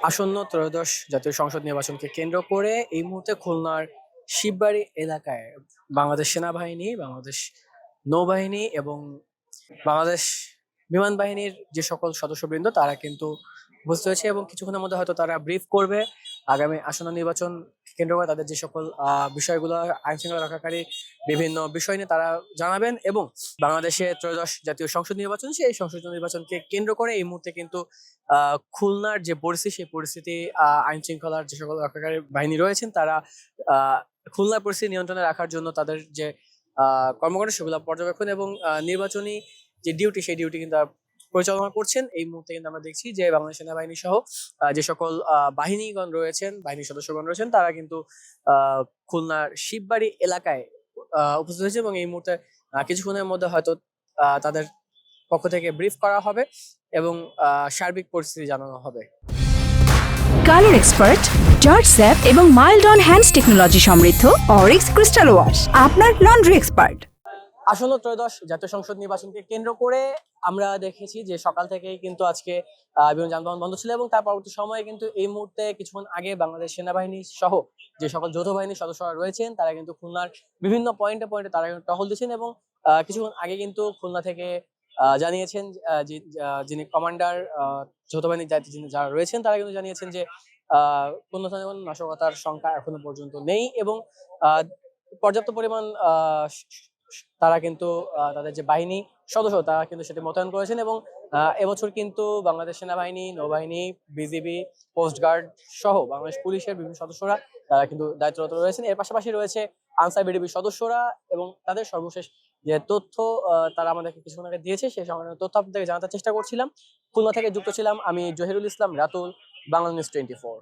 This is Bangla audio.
আসন্ন ত্রয়োদশ জাতীয় সংসদ নির্বাচনকে কেন্দ্র করে এই মুহূর্তে খুলনার শিববাড়ি এলাকায় বাংলাদেশ সেনাবাহিনী, বাংলাদেশ নৌবাহিনী এবং বাংলাদেশ বিমান বাহিনীর যে সকল সদস্যবৃন্দ তারা কিন্তু উপস্থিত হয়েছে এবং কিছুক্ষণের মধ্যে হয়তো তারা ব্রিফ করবে আগামী আসন্ন নির্বাচন কেন্দ্র করে তাদের যে সকল বিষয়গুলো, আইন শৃঙ্খলা রক্ষাকারী বিভিন্ন বিষয় নিয়ে তারা জানাবেন। এবং বাংলাদেশে ত্রয়োদশ জাতীয় সংসদ নির্বাচন, সেই সংসদ নির্বাচনকে কেন্দ্র করে এই মুহূর্তে কিন্তু খুলনার যে পরিস্থিতি, সেই পরিস্থিতি আইন শৃঙ্খলার যে সকল রক্ষাকারী বাহিনী রয়েছেন তারা আহ খুলনার পরিস্থিতি নিয়ন্ত্রণে রাখার জন্য তাদের যে কর্মকাণ্ড সেগুলো পর্যবেক্ষণ এবং নির্বাচনী যে ডিউটি, সেই ডিউটি কিন্তু পরিচালনা করছেন। এই মুহূর্তে কিন্তু আমরা দেখছি যে বাংলাদেশ সেনাবাহিনী সহ যে সকল বাহিনীগণ রয়েছেন, বাহিনীর সদস্যগণ রয়েছেন, তারা কিন্তু খুলনার শিববাড়ি এলাকায় উপস্থিত হয়েছে এবং এই মুহূর্তে কিছুক্ষণের মধ্যে হয়তো তাদের পক্ষ থেকে ব্রিফ করা হবে এবং সার্বিক পরিস্থিতি জানানো হবে। কালার এক্সপার্ট, জর্জ স্যাপ এবং মাইল্ড অন হ্যান্ডস টেকনোলজি সমৃদ্ধ অরিক্স ক্রিস্টাল ওয়াশ আপনার লন্ড্রি এক্সপার্ট। আসন্ন ত্রয়োদশ জাতীয় সংসদ নির্বাচনকে কেন্দ্র করে আমরা দেখেছি যে সকাল থেকেই কিন্তু আজকে বিভিন্ন যানবাহন বন্ধ ছিল এবং তার পরবর্তী সময়ে কিন্তু এই মুহূর্তে কিছুক্ষণ আগে বাংলাদেশ সেনাবাহিনী সহ যে সকল যৌথ বাহিনীর সদস্যরা রয়েছেন তারা কিন্তু খুলনার বিভিন্ন পয়েন্টে পয়েন্টে তারা কিন্তু টহল দিচ্ছেন এবং কিছুক্ষণ আগে কিন্তু খুলনা থেকে জানিয়েছেন যিনি কমান্ডার যৌথ বাহিনীর দায়িত্বে যারা রয়েছেন তারা কিন্তু জানিয়েছেন যে কোনো ধরনের নাশকতার সংখ্যা এখনো পর্যন্ত নেই এবং পর্যাপ্ত পরিমাণ তারা কিন্তু তাদের যে বাহিনী সদস্য তারা কিন্তু সেটি মোতায়েন করেছেন এবং এবছর কিন্তু বাংলাদেশ সেনাবাহিনী, নৌবাহিনী, বিজিবি, কোস্টগার্ড সহ বাংলাদেশ পুলিশের বিভিন্ন সদস্যরা তারা কিন্তু দায়িত্বরত রয়েছেন। এর পাশাপাশি রয়েছে আনসার বিডিবির সদস্যরা এবং তাদের সর্বশেষ যে তথ্য তারা আমাদেরকে কিছুক্ষণ আগে দিয়েছে সেই সংক্রান্ত তথ্য আপনাদেরকে জানাতে চেষ্টা করছিলাম। খুলনা থেকে যুক্ত ছিলাম আমি জহিরুল ইসলাম রাতুল, বাংলা নিউজ 24।